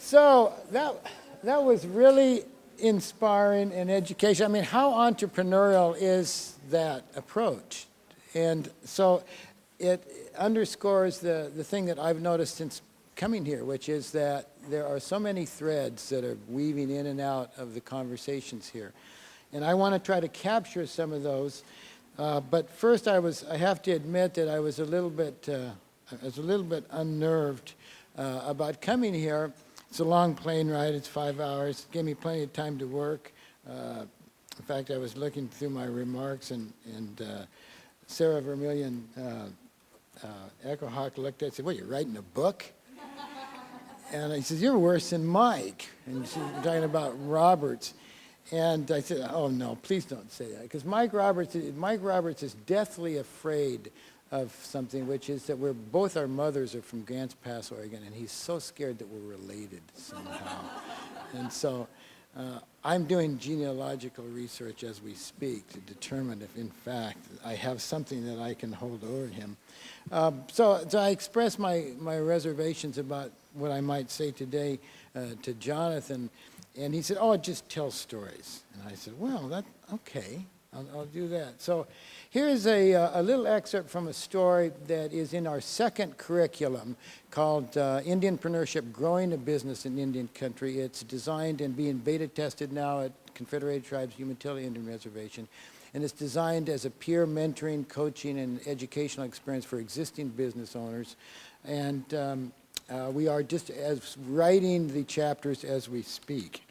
So that was really inspiring and education. I mean, how entrepreneurial is that approach? And so it underscores the thing that I've noticed since coming here, which is that there are so many threads that are weaving in and out of the conversations here. And I want to try to capture some of those. But first I have to admit that I was a little bit unnerved about coming here. It's a long plane ride, it's 5 hours. It gave me plenty of time to work. In fact, I was looking through my remarks and Sarah Vermillion Echo Hawk looked at it and said, "What, you're writing a book?" And I said, "You're worse than Mike." And she was talking about Roberts. And I said, "Oh no, please don't say that." Because Mike Roberts is deathly afraid of something, which is that both our mothers are from Grants Pass, Oregon, and he's so scared that we're related somehow. And so I'm doing genealogical research as we speak to determine if, in fact, I have something that I can hold over him. So I expressed my reservations about what I might say today to Jonathan, and he said, "Oh, just tell stories." And I said, "Well, okay, I'll do that." So here's a little excerpt from a story that is in our second curriculum called Indianpreneurship, Growing a Business in Indian Country. It's designed and being beta tested now at Confederated Tribes Umatilla Indian Reservation. And it's designed as a peer mentoring, coaching, and educational experience for existing business owners. And we are just writing the chapters as we speak.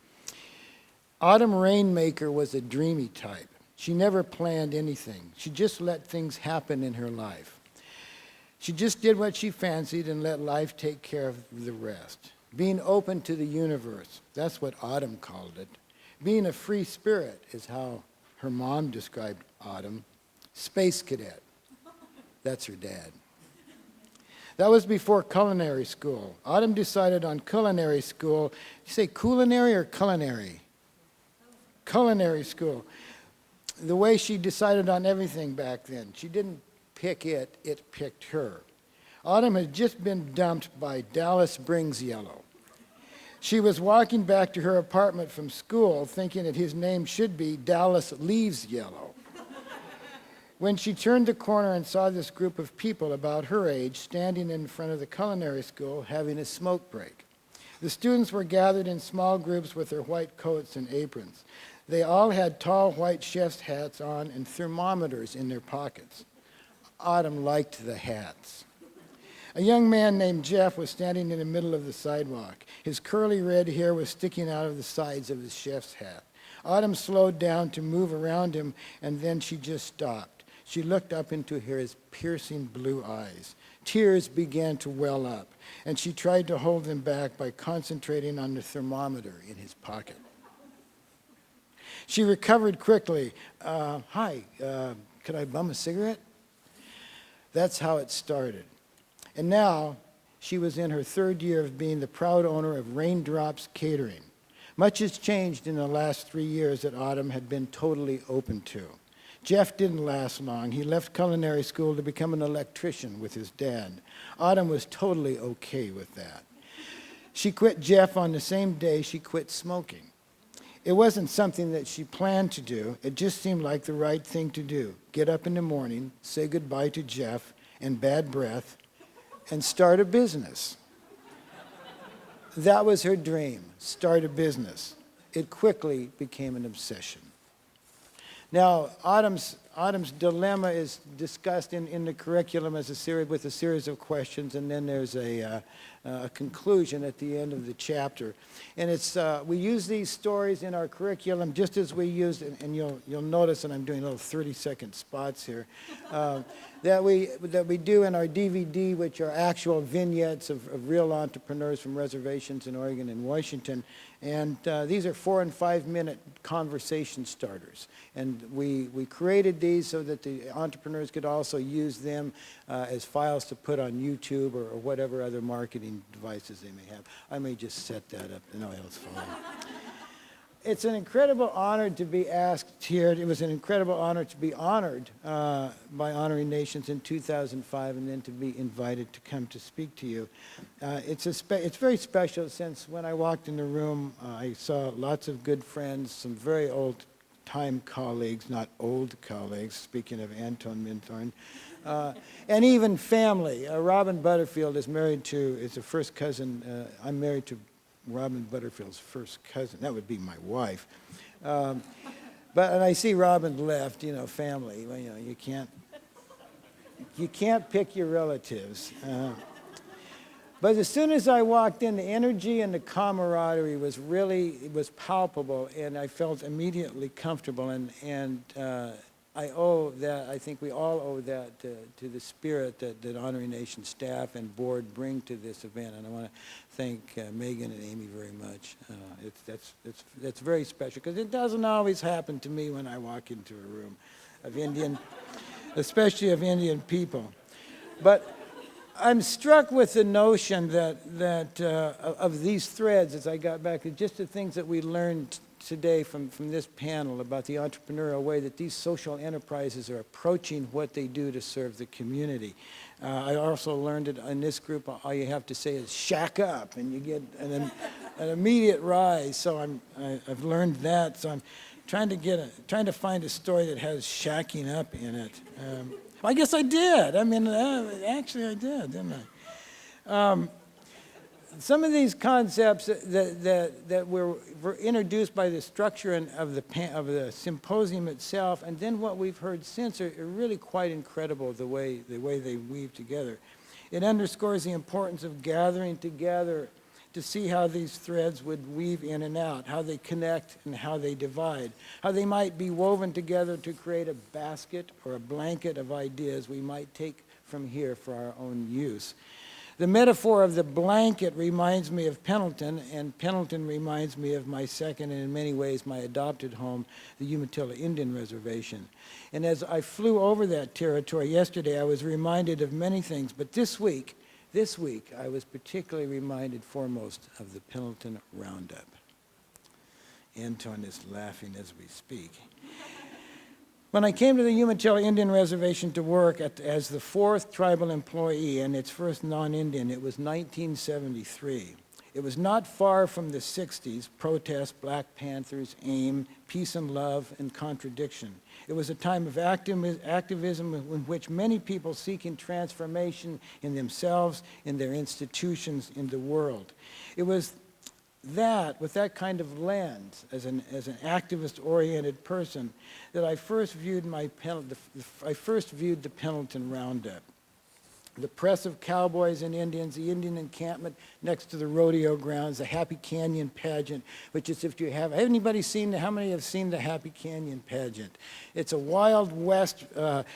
Autumn Rainmaker was a dreamy type. She never planned anything. She just let things happen in her life. She just did what she fancied and let life take care of the rest. Being open to the universe, that's what Autumn called it. Being a free spirit is how her mom described Autumn. Space cadet, that's her dad. That was before culinary school. Autumn decided on culinary school. You say culinary or culinary? Culinary school. The way she decided on everything back then. She didn't pick it, it picked her. Autumn had just been dumped by Dallas Brings Yellow. She was walking back to her apartment from school thinking that his name should be Dallas Leaves Yellow. When she turned the corner and saw this group of people about her age standing in front of the culinary school having a smoke break. The students were gathered in small groups with their white coats and aprons. They all had tall white chef's hats on and thermometers in their pockets. Autumn liked the hats. A young man named Jeff was standing in the middle of the sidewalk. His curly red hair was sticking out of the sides of his chef's hat. Autumn slowed down to move around him, and then she just stopped. She looked up into his piercing blue eyes. Tears began to well up, and she tried to hold them back by concentrating on the thermometer in his pocket. She recovered quickly. "Hi, could I bum a cigarette?" That's how it started. And now, she was in her third year of being the proud owner of Raindrops Catering. Much has changed in the last 3 years that Autumn had been totally open to. Jeff didn't last long. He left culinary school to become an electrician with his dad. Autumn was totally okay with that. She quit Jeff on the same day she quit smoking. It wasn't something that she planned to do. It just seemed like the right thing to do. Get up in the morning, say goodbye to Jeff and bad breath, and start a business. That was her dream, start a business. It quickly became an obsession. Now, Autumn's dilemma is discussed in the curriculum as with a series of questions, and then there's a conclusion at the end of the chapter. And we use these stories in our curriculum just as we use, and you'll notice, and I'm doing little 30-second spots here, that we do in our DVD, which are actual vignettes of real entrepreneurs from reservations in Oregon and Washington. And these are 4- and 5-minute conversation starters. And we created these so that the entrepreneurs could also use them as files to put on YouTube or whatever other marketing devices they may have. I may just set that up. No, it's fine. It's an incredible honor to be asked here. It was an incredible honor to be honored by Honoring Nations in 2005 and then to be invited to come to speak to you. It's very special since when I walked in the room, I saw lots of good friends, some very old-time colleagues, not old colleagues, speaking of Anton Minthorn, and even family. Robin Butterfield is a first cousin. I'm married to Robin Butterfield's first cousin. That would be my wife. And I see Robin left, family. Well, you can't pick your relatives. But as soon as I walked in, the energy and the camaraderie was palpable, and I felt immediately comfortable. And I think we all owe that to the spirit that Honoring Nations staff and board bring to this event. And I want to thank Megan and Amy very much. That's very special, because it doesn't always happen to me when I walk into a room of Indian, especially of Indian people. But I'm struck with the notion that of these threads as I got back, just the things that we learned today from this panel about the entrepreneurial way that these social enterprises are approaching what they do to serve the community. I also learned that in this group, all you have to say is shack up, and you get an immediate rise. So I've learned that. So I'm trying to find a story that has shacking up in it. I guess I did. I mean, actually I did, didn't I? Some of these concepts that were introduced by the structure of the symposium itself, and then what we've heard since, are really quite incredible, the way they weave together. It underscores the importance of gathering together to see how these threads would weave in and out, how they connect and how they divide, how they might be woven together to create a basket or a blanket of ideas we might take from here for our own use. The metaphor of the blanket reminds me of Pendleton, and Pendleton reminds me of my second and in many ways my adopted home, the Umatilla Indian Reservation. And as I flew over that territory yesterday, I was reminded of many things, but this week I was particularly reminded foremost of the Pendleton Roundup. Anton is laughing as we speak. When I came to the Umatilla Indian Reservation to work as the fourth tribal employee and its first non-Indian, it was 1973. It was not far from the 60s, protest, Black Panthers, AIM, peace and love, and contradiction. It was a time of activism in which many people seeking transformation in themselves, in their institutions, in the world. It was that, with that kind of lens, as an activist-oriented person, that I first viewed the Pendleton Roundup. The press of cowboys and Indians, the Indian encampment next to the rodeo grounds, the Happy Canyon pageant, which is, if you have, anybody seen, how many have seen the Happy Canyon pageant? It's a Wild West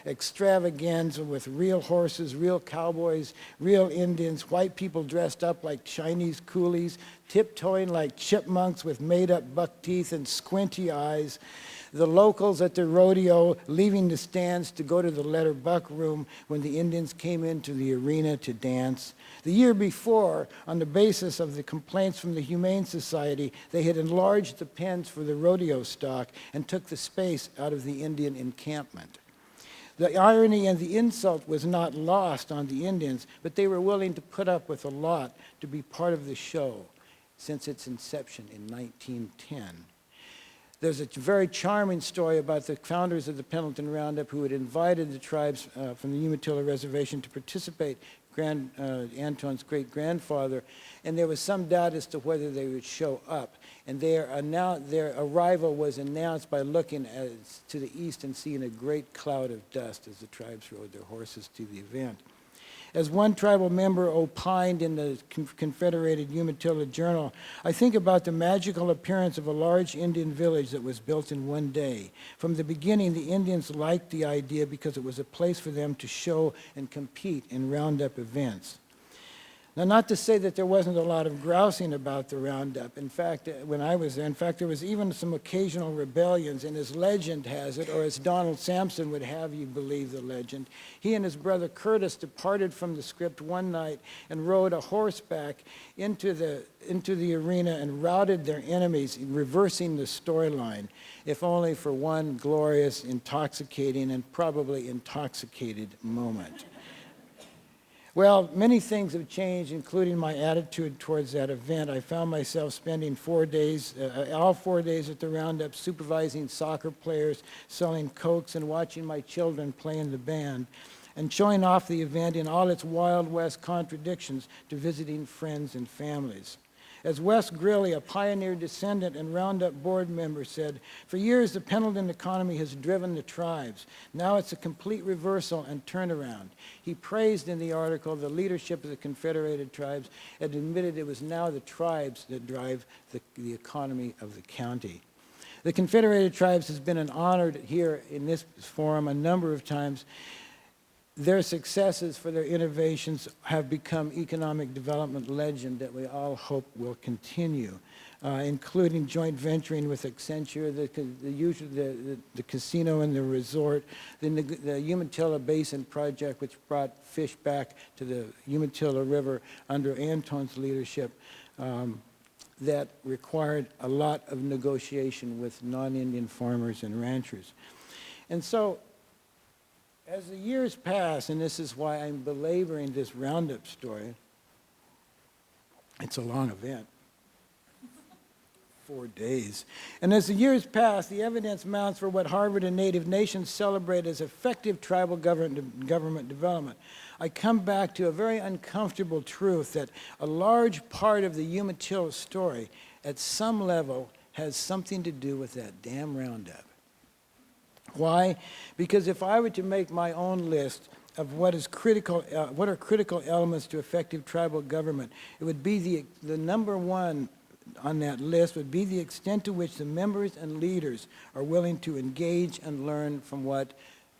extravaganza with real horses, real cowboys, real Indians, white people dressed up like Chinese coolies, tiptoeing like chipmunks with made-up buck teeth and squinty eyes. The locals at the rodeo leaving the stands to go to the letter buck room when the Indians came into the arena to dance. The year before, on the basis of the complaints from the Humane Society, they had enlarged the pens for the rodeo stock and took the space out of the Indian encampment. The irony and the insult was not lost on the Indians, but they were willing to put up with a lot to be part of the show since its inception in 1910. There's a very charming story about the founders of the Pendleton Roundup who had invited the tribes from the Umatilla Reservation to participate, Anton's great-grandfather, and there was some doubt as to whether they would show up. And their arrival was announced by looking to the east and seeing a great cloud of dust as the tribes rode their horses to the event. As one tribal member opined in the Confederated Umatilla Journal, I think about the magical appearance of a large Indian village that was built in one day. From the beginning, the Indians liked the idea because it was a place for them to show and compete in Roundup events. Now, not to say that there wasn't a lot of grousing about the Roundup. In fact, when I was there, in fact, there was even some occasional rebellions, and as legend has it, or as Donald Sampson would have you believe the legend, he and his brother Curtis departed from the script one night and rode a horseback into the arena and routed their enemies, reversing the storyline, if only for one glorious, intoxicating, and probably intoxicated moment. Well, many things have changed, including my attitude towards that event. I found myself spending 4 days, all 4 days at the Roundup, supervising soccer players, selling Cokes, and watching my children play in the band, and showing off the event in all its Wild West contradictions to visiting friends and families. As Wes Greeley, a pioneer descendant and Roundup board member, said, "For years the Pendleton economy has driven the tribes. Now it's a complete reversal and turnaround." He praised in the article the leadership of the Confederated Tribes and admitted it was now the tribes that drive the economy of the county. The Confederated Tribes has been honored here in this forum a number of times. Their successes for their innovations have become economic development legend that we all hope will continue, including joint venturing with Accenture, the casino and the resort, the Umatilla Basin Project, which brought fish back to the Umatilla River under Anton's leadership, that required a lot of negotiation with non-Indian farmers and ranchers. And so, as the years pass, and this is why I'm belaboring this Roundup story, it's a long event, 4 days. And as the years pass, the evidence mounts for what Harvard and Native nations celebrate as effective tribal government development. I come back to a very uncomfortable truth that a large part of the Umatilla story, at some level, has something to do with that damn Roundup. Why? Because if I were to make my own list of what are critical elements to effective tribal government, it would be the number one on that list would be the extent to which the members and leaders are willing to engage and learn from what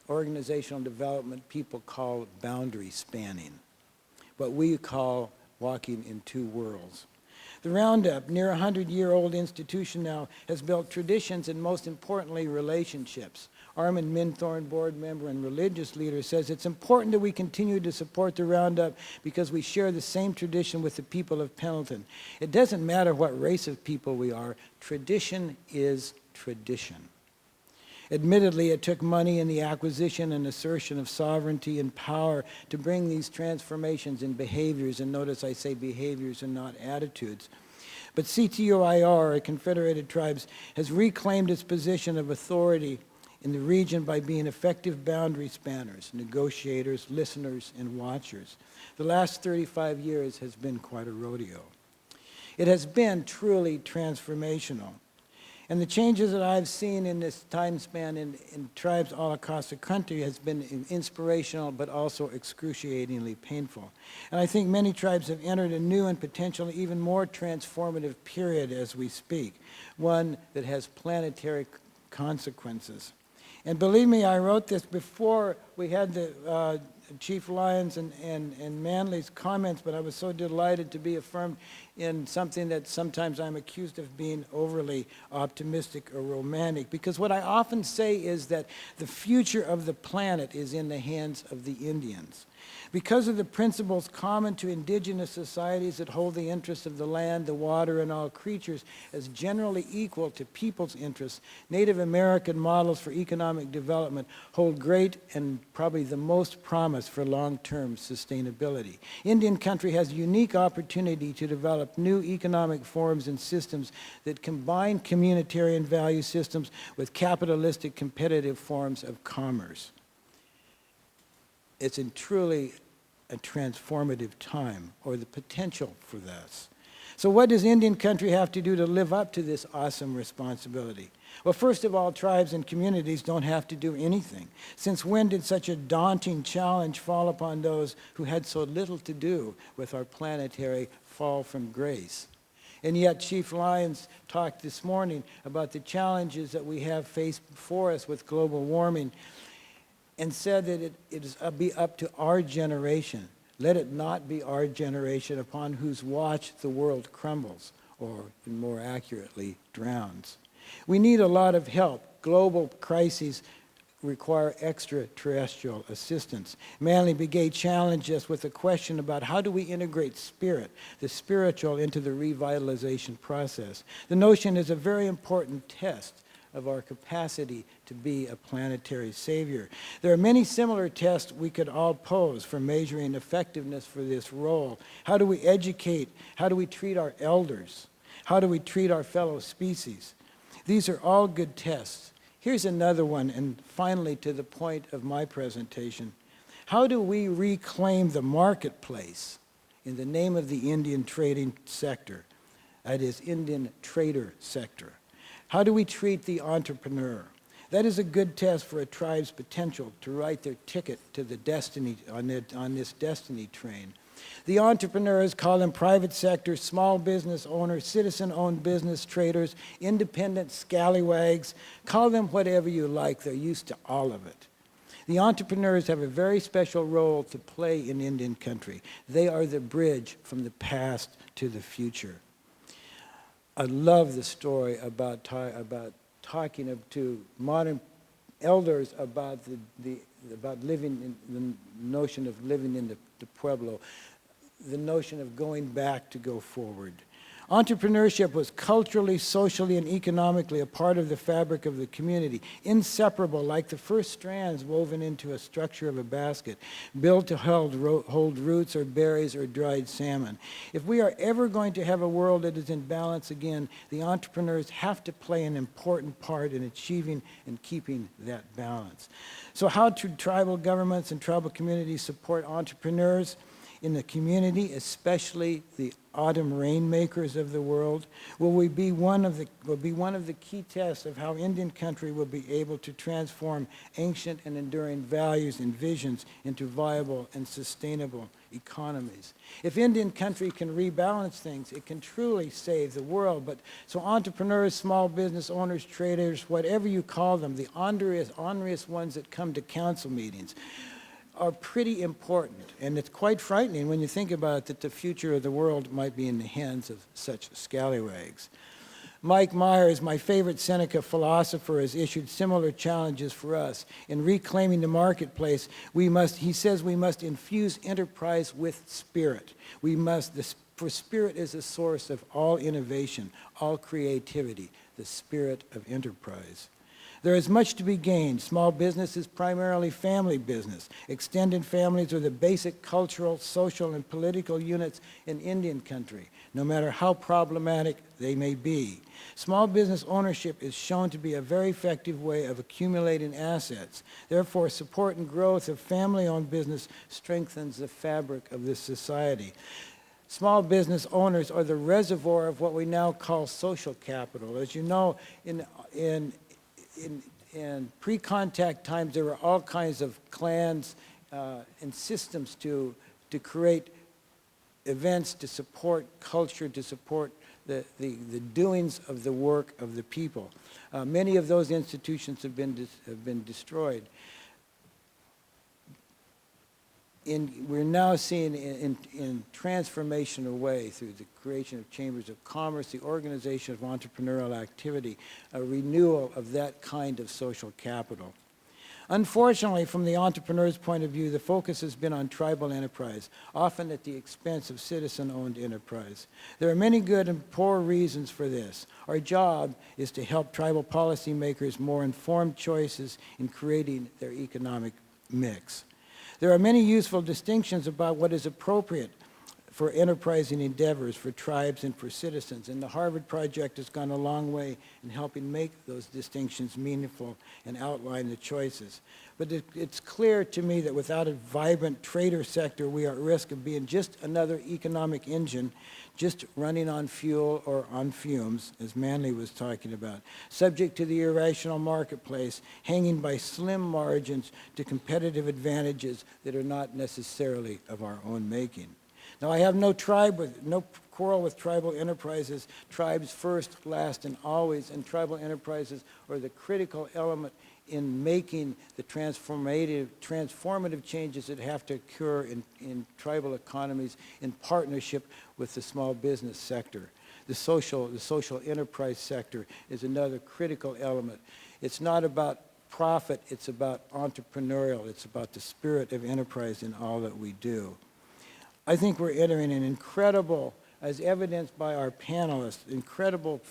organizational development people call boundary spanning, what we call walking in two worlds. The Roundup, near 100-year-old institution now, has built traditions and, most importantly, relationships. Armin Minthorn, board member and religious leader, says it's important that we continue to support the Roundup because we share the same tradition with the people of Pendleton. It doesn't matter what race of people we are, tradition is tradition. Admittedly, it took money in the acquisition and assertion of sovereignty and power to bring these transformations in behaviors, and notice I say behaviors and not attitudes. But CTOIR, or Confederated Tribes, has reclaimed its position of authority in the region by being effective boundary spanners, negotiators, listeners, and watchers. The last 35 years has been quite a rodeo. It has been truly transformational. And the changes that I've seen in this time span in tribes all across the country has been inspirational, but also excruciatingly painful. And I think many tribes have entered a new and potentially even more transformative period as we speak, one that has planetary consequences. And believe me, I wrote this before we had the Chief Lyons and Manley's comments, but I was so delighted to be affirmed in something that sometimes I'm accused of being overly optimistic or romantic. Because what I often say is that the future of the planet is in the hands of the Indians. Because of the principles common to indigenous societies that hold the interests of the land, the water, and all creatures as generally equal to people's interests, Native American models for economic development hold great and probably the most promise for long-term sustainability. Indian country has a unique opportunity to develop new economic forms and systems that combine communitarian value systems with capitalistic competitive forms of commerce. It's truly a transformative time, or the potential for this. So what does Indian country have to do to live up to this awesome responsibility? Well, first of all, tribes and communities don't have to do anything. Since when did such a daunting challenge fall upon those who had so little to do with our planetary fall from grace? And yet Chief Lyons talked this morning about the challenges that we have faced before us with global warming, and said that it is be up to our generation, Let it not be our generation upon whose watch the world crumbles, or more accurately, drowns. We need a lot of help. Global crises require extraterrestrial assistance. Manley Brigade challenged us with a question about how do we integrate spirit, the spiritual, into the revitalization process. The notion is a very important test of our capacity to be a planetary savior. There are many similar tests we could all pose for measuring effectiveness for this role. How do we educate? How do we treat our elders? How do we treat our fellow species? These are all good tests. Here's another one, and finally to the point of my presentation. How do we reclaim the marketplace in the name of the Indian trading sector? That is, Indian trader sector. How do we treat the entrepreneur? That is a good test for a tribe's potential to write their ticket to the destiny on this destiny train. The entrepreneurs, call them private sector, small business owners, citizen-owned business traders, independent scallywags, call them whatever you like. They're used to all of it. The entrepreneurs have a very special role to play in Indian country. They are the bridge from the past to the future. I love the story about talking to modern elders about about living in the notion of living in the Pueblo, the notion of going back to go forward. Entrepreneurship was culturally, socially, and economically a part of the fabric of the community, inseparable, like the first strands woven into a structure of a basket, built to hold roots or berries or dried salmon. If we are ever going to have a world that is in balance again, the entrepreneurs have to play an important part in achieving and keeping that balance. So how do tribal governments and tribal communities support entrepreneurs in the community, especially the autumn rainmakers of the world? Will be one of the key tests of how Indian country will be able to transform ancient and enduring values and visions into viable and sustainable economies. If Indian country can rebalance things, it can truly save the world. But so entrepreneurs, small business owners, traders, whatever you call them, the onerous ones that come to council meetings, are pretty important, and it's quite frightening when you think about it that the future of the world might be in the hands of such scallywags. Mike Myers, my favorite Seneca philosopher, has issued similar challenges for us. In reclaiming the marketplace, he says we must infuse enterprise with spirit. For spirit is the source of all innovation, all creativity, the spirit of enterprise. There is much to be gained. Small business is primarily family business. Extended families are the basic cultural, social, and political units in Indian country, no matter how problematic they may be. Small business ownership is shown to be a very effective way of accumulating assets. Therefore, support and growth of family-owned business strengthens the fabric of this society. Small business owners are the reservoir of what we now call social capital. As you know, in pre-contact times, there were all kinds of clans and systems to create events, to support culture, to support the doings of the work of the people. Many of those institutions have been destroyed. We're now seeing in transformational way through the creation of chambers of commerce, the organization of entrepreneurial activity, a renewal of that kind of social capital. Unfortunately, from the entrepreneur's point of view, the focus has been on tribal enterprise, often at the expense of citizen-owned enterprise. There are many good and poor reasons for this. Our job is to help tribal policymakers more informed choices in creating their economic mix. There are many useful distinctions about what is appropriate for enterprising endeavors for tribes and for citizens, and the Harvard Project has gone a long way in helping make those distinctions meaningful and outline the choices. But it's clear to me that without a vibrant trader sector, we are at risk of being just another economic engine, just running on fuel or on fumes, as Manley was talking about, subject to the irrational marketplace, hanging by slim margins to competitive advantages that are not necessarily of our own making. Now, I have no quarrel with tribal enterprises. Tribes first, last, and always, and tribal enterprises are the critical element in making the transformative changes that have to occur in tribal economies in partnership with the small business sector. The social enterprise sector is another critical element. It's not about profit, it's about entrepreneurial, it's about the spirit of enterprise in all that we do. I think we're entering an incredible, as evidenced by our panelists, incredible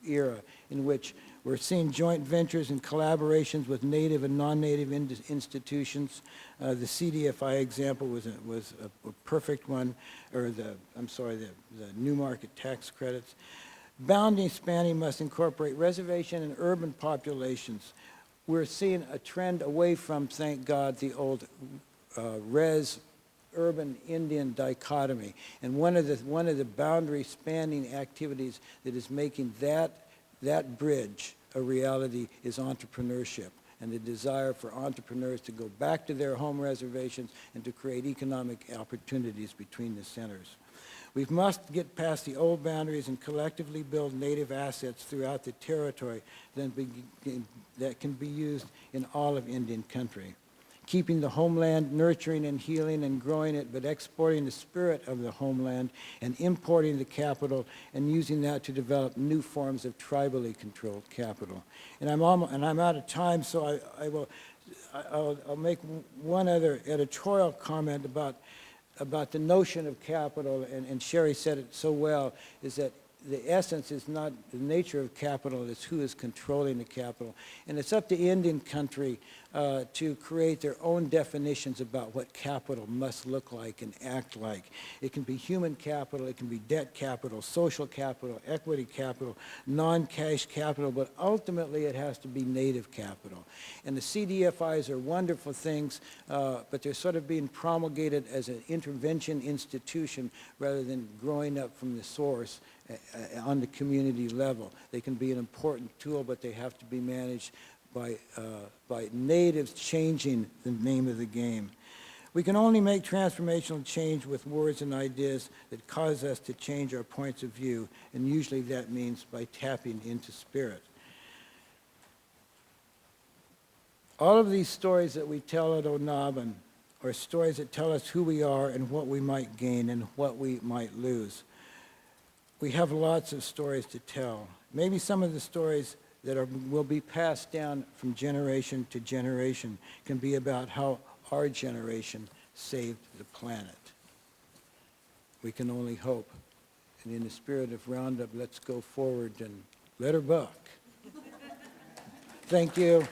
era in which we're seeing joint ventures and collaborations with native and non-native institutions. The CDFI example was a perfect one, or the new market tax credits. Boundary spanning must incorporate reservation and urban populations. We're seeing a trend away from, thank God, the old urban Indian dichotomy. And one of the boundary spanning activities that is making that bridge a reality is entrepreneurship and the desire for entrepreneurs to go back to their home reservations and to create economic opportunities between the centers. We must get past the old boundaries and collectively build native assets throughout the territory that can be used in all of Indian country. Keeping the homeland, nurturing and healing and growing it, but exporting the spirit of the homeland and importing the capital and using that to develop new forms of tribally controlled capital. And I'm out of time, so I'll make one other editorial comment about the notion of capital, and Sherry said it so well, is that the essence is not the nature of capital, it's who is controlling the capital. And it's up to Indian country to create their own definitions about what capital must look like and act like. It can be human capital, it can be debt capital, social capital, equity capital, non-cash capital, but ultimately it has to be native capital. And the CDFIs are wonderful things, but they're sort of being promulgated as an intervention institution rather than growing up from the source on the community level. They can be an important tool, but they have to be managed by natives changing the name of the game. We can only make transformational change with words and ideas that cause us to change our points of view, and usually that means by tapping into spirit. All of these stories that we tell at ONABEN are stories that tell us who we are and what we might gain and what we might lose. We have lots of stories to tell. Maybe some of the stories that will be passed down from generation to generation can be about how our generation saved the planet. We can only hope. And in the spirit of Roundup, let's go forward and let her buck. Thank you.